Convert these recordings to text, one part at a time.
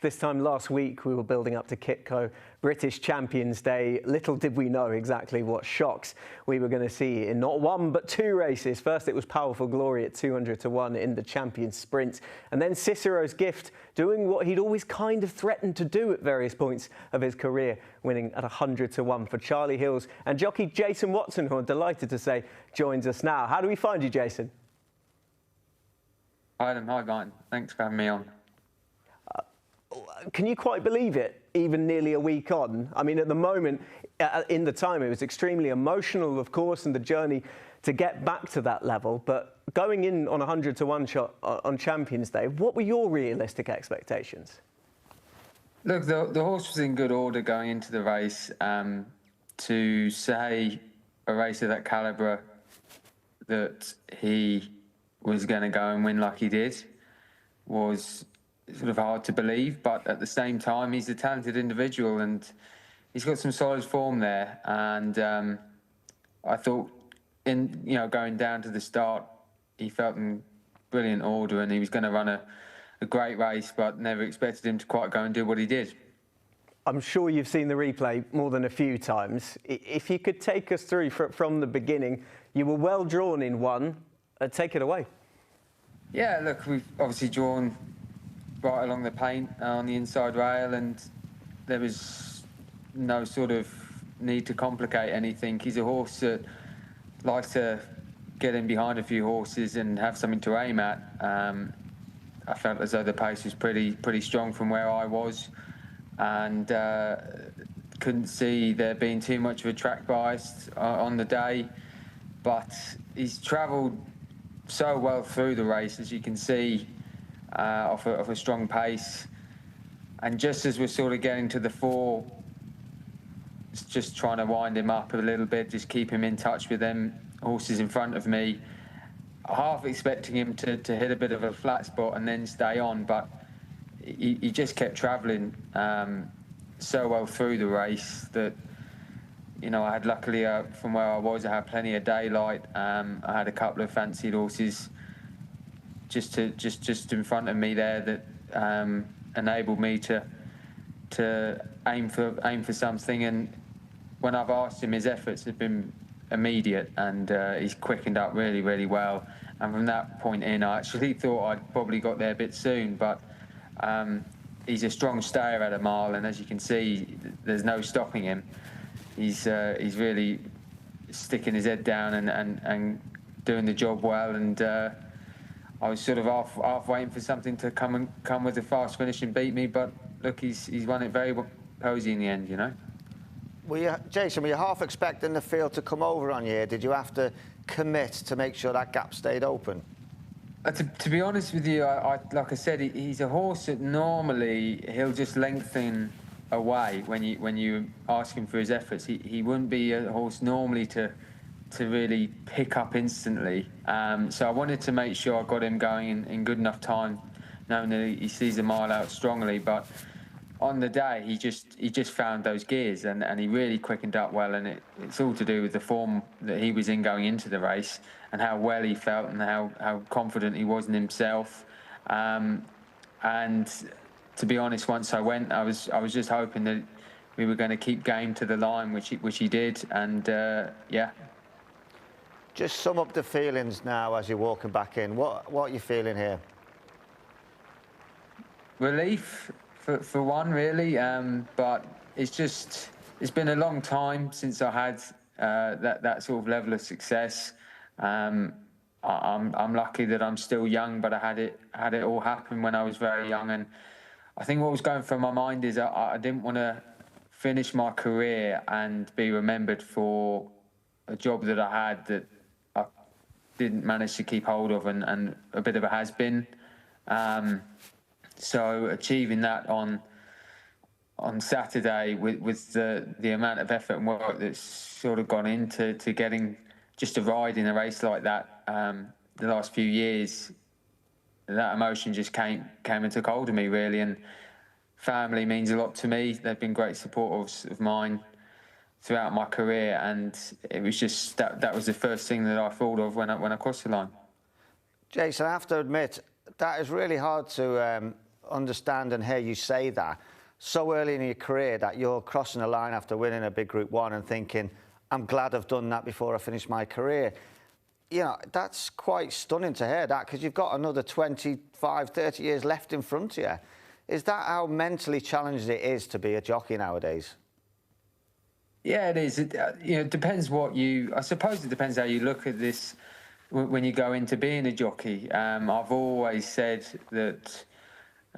This time last week, we were building up to Qipco British Champions Day. Little did we know exactly what shocks we were going to see in not one, but two races. First, it was Powerful Glory at 200 to 1 in the Champions Sprint. And then Cicero's Gift doing what he'd always kind of threatened to do at various points of his career, winning at 100 to 1 for Charlie Hills. And jockey Jason Watson, who I'm delighted to say joins us now. How do we find you, Jason? Hi, Adam. Hi, Martin. Thanks for having me on. Can you quite believe it, even nearly a week on? I mean, at the moment, in the time, it was extremely emotional, of course, and the journey to get back to that level. But going in on 100 to 1 shot on Champions Day, what were your realistic expectations? Look, the horse was in good order going into the race. To say a race of that calibre that he was going to go and win like he did was sort of hard to believe, but at the same time, he's a talented individual and he's got some solid form there. And I thought, going down to the start, he felt in brilliant order and he was going to run a great race, but never expected him to quite go and do what he did. I'm sure you've seen the replay more than a few times. If you could take us through from the beginning, you were well drawn in one. Take it away. Yeah, look, we've obviously drawn right along the paint on the inside rail, and there was no sort of need to complicate anything. He's a horse that likes to get in behind a few horses and have something to aim at. I felt as though the pace was pretty strong from where I was, and couldn't see there being too much of a track bias on the day. But he's travelled so well through the race, as you can see, off a strong pace. And just as we're sort of getting to the fore, just trying to wind him up a little bit, just keep him in touch with them horses in front of me, half expecting him to hit a bit of a flat spot and then stay on, but he just kept travelling so well through the race that, I had, luckily, from where I was, I had plenty of daylight. I had a couple of fancied horses just in front of me there that enabled me to aim for something. And when I've asked him, his efforts have been immediate, and he's quickened up really well. And from that point in, I actually thought I'd probably got there a bit soon, but he's a strong stayer at a mile, and as you can see, there's no stopping him. He's really sticking his head down and doing the job well, and I was sort of half waiting for something to come with a fast finish and beat me, but look, he's won it very posy in the end, Jason, were you half expecting the field to come over on you here? Did you have to commit to make sure that gap stayed open? To be honest with you, like I said, he's a horse that normally he'll just lengthen away when you ask him for his efforts. He wouldn't be a horse normally to really pick up instantly. So I wanted to make sure I got him going in good enough time, knowing that he sees a mile out strongly. But on the day, he just found those gears and he really quickened up well. And it's all to do with the form that he was in going into the race and how well he felt and how confident he was in himself. And to be honest, once I went, I was just hoping that we were going to keep game to the line, which he did, and yeah. Just sum up the feelings now as you're walking back in. What are you feeling here? Relief for one, really, but it's been a long time since I had that sort of level of success. I'm lucky that I'm still young, but I had it all happen when I was very young, and I think what was going through my mind is I didn't want to finish my career and be remembered for a job that I had that I didn't manage to keep hold of and a bit of a has-been. So achieving that on Saturday with the amount of effort and work that's sort of gone into getting just a ride in a race like that the last few years, that emotion just came and took hold of me, really. And family means a lot to me. They've been great supporters of mine throughout my career, and it was just that was the first thing that I thought of when I crossed the line. Jason, I have to admit, that is really hard to understand and hear you say that so early in your career, that you're crossing the line after winning a big Group 1 and thinking, I'm glad I've done that before I finish my career. You know, that's quite stunning to hear that, because you've got another 25, 30 years left in front of you. Is that how mentally challenging it is to be a jockey nowadays? Yeah, it is. It depends what you... I suppose it depends how you look at this when you go into being a jockey. I've always said that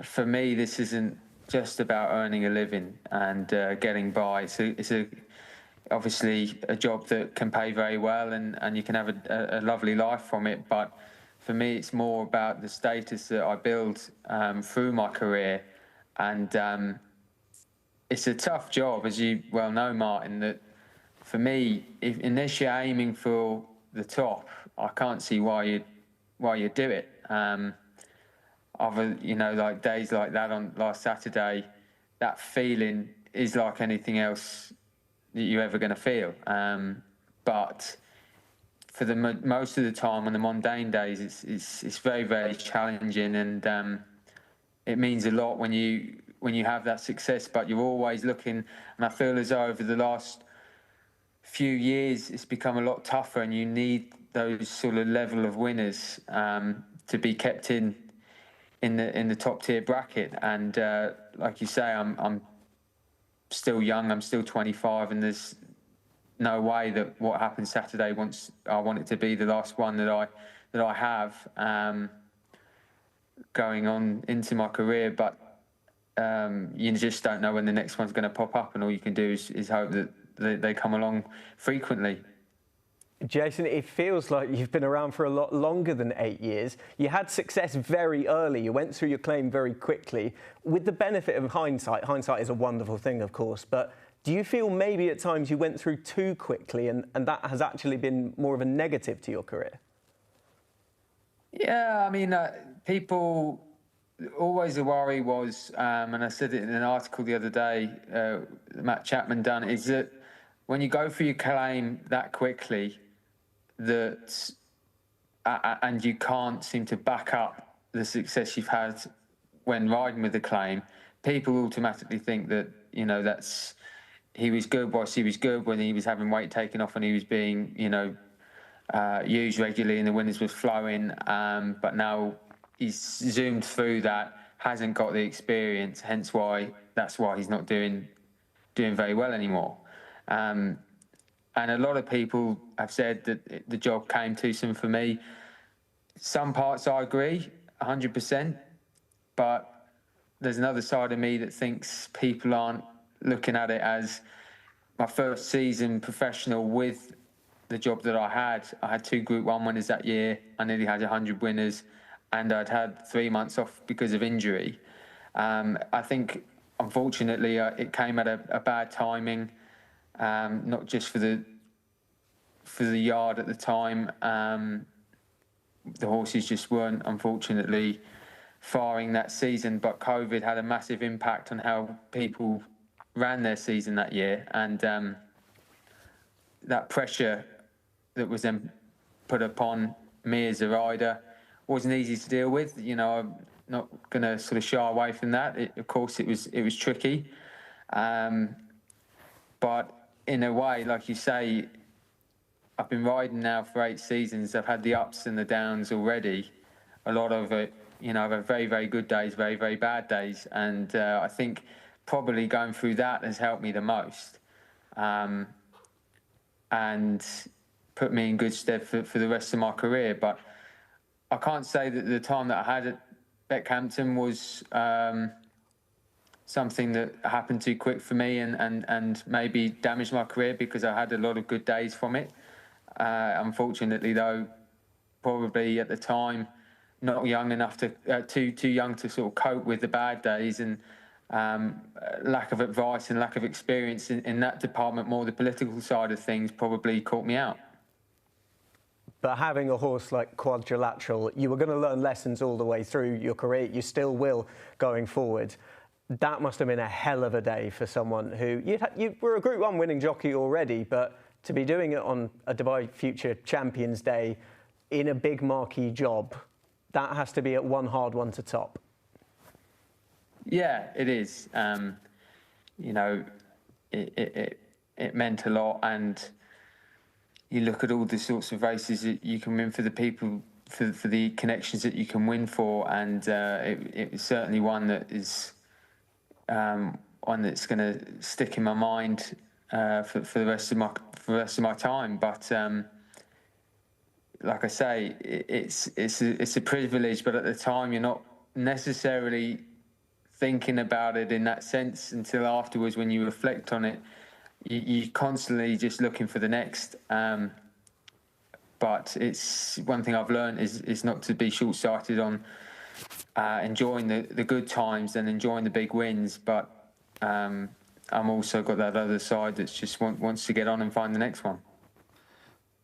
for me, this isn't just about earning a living and getting by. So it's obviously a job that can pay very well, and you can have a lovely life from it. But for me, it's more about the status that I build through my career. And it's a tough job, as you well know, Martin, that for me, unless you're aiming for the top, I can't see why you do it. Other, like days like that on last Saturday, that feeling is like anything else that you're ever going to feel. But for the most of the time on the mundane days, it's very, very challenging, and it means a lot when you have that success. But you're always looking, and I feel as though over the last few years it's become a lot tougher, and you need those sort of level of winners to be kept in the top tier bracket. And like you say, I'm still young. I'm still 25, and there's no way that what happened Saturday I want it to be the last one that I have going on into my career. But you just don't know when the next one's going to pop up, and all you can do is hope that they come along frequently. Jason, it feels like you've been around for a lot longer than 8 years. You had success very early. You went through your claim very quickly. With the benefit of hindsight is a wonderful thing, of course, but do you feel maybe at times you went through too quickly, and that has actually been more of a negative to your career? Yeah, I mean, people... Always the worry was, and I said it in an article the other day, Matt Chapman done, is that when you go for your claim that quickly, and you can't seem to back up the success you've had when riding with the claim, people automatically think that, he was good whilst he was good when he was having weight taken off and he was being, used regularly and the winners was flowing, but now he's zoomed through that, hasn't got the experience, hence that's why he's not doing very well anymore. And a lot of people have said that the job came too soon for me. Some parts I agree, 100%, but there's another side of me that thinks people aren't looking at it as my first season professional with the job that I had. I had 2 Group 1 winners that year. I nearly had 100 winners, and I'd had 3 months off because of injury. I think, unfortunately, it came at a bad timing, not just for the yard at the time. The horses just weren't, unfortunately, firing that season, but COVID had a massive impact on how people ran their season that year, and that pressure that was then put upon me as a rider wasn't easy to deal with. I'm not going to sort of shy away from that. Of course, it was tricky, but in a way, like you say, I've been riding now for 8 seasons. I've had the ups and the downs already. A lot of it, I've had very, very good days, very, very bad days, and I think probably going through that has helped me the most, and put me in good stead for the rest of my career. But I can't say that the time that I had at Beckhampton was something that happened too quick for me and maybe damaged my career, because I had a lot of good days from it. Unfortunately, though, probably at the time, not young enough too young to sort of cope with the bad days, and lack of advice and lack of experience in that department, more the political side of things, probably caught me out. But having a horse like Quadrilateral, you were going to learn lessons all the way through your career. You still will going forward. That must have been a hell of a day for someone who... You were a Group 1 winning jockey already, but to be doing it on a Dubai Future Champions Day in a big marquee job, that has to be one hard one to top. Yeah, it is. You know, it meant a lot, and you look at all the sorts of races that you can win for the people, for the connections that you can win for, and it's certainly one that is one that's going to stick in my mind for the rest of my time. But like I say, it's a privilege, but at the time you're not necessarily thinking about it in that sense until afterwards. When you reflect on it, you're constantly just looking for the next. But it's one thing I've learned is not to be short-sighted on enjoying the good times and enjoying the big wins. But I'm also got that other side that's just wants to get on and find the next one.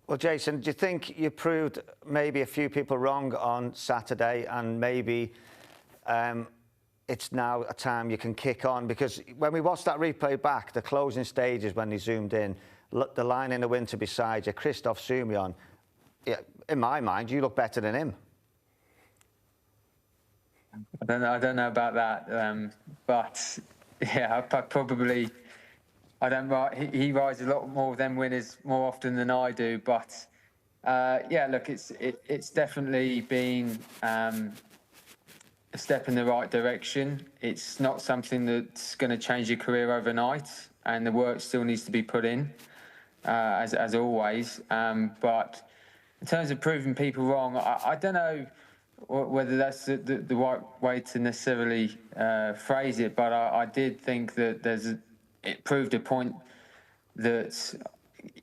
Well, Jason, do you think you proved maybe a few people wrong on Saturday, and maybe it's now a time you can kick on? Because when we watched that replay back, the closing stages when they zoomed in, look, the line in the winter beside you, Christophe Soumillon, in my mind, you look better than him. I don't know about that, but yeah, I probably. I don't ride. He rides a lot more of them winners more often than I do, but yeah, look, it's definitely been a step in the right direction. It's not something that's going to change your career overnight, and the work still needs to be put in, as always. But in terms of proving people wrong, I don't know whether that's the right way to necessarily phrase it, but I did think that it proved a point that,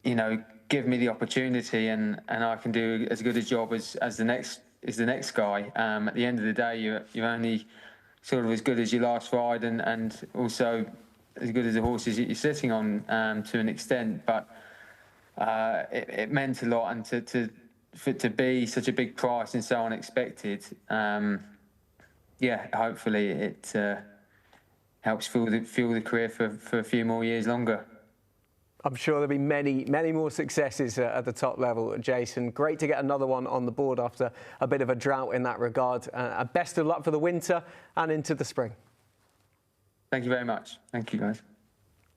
you know, give me the opportunity and I can do as good a job as the next guy. At the end of the day, you're only sort of as good as your last ride, and also as good as the horses that you're sitting on to an extent. But it meant a lot, and for it to be such a big price and so unexpected, yeah, hopefully it helps fuel the career for a few more years longer. I'm sure there'll be many more successes at the top level, Jason. Great to get another one on the board after a bit of a drought in that regard. Best of luck for the winter and into the spring. Thank you very much. Thank you, guys.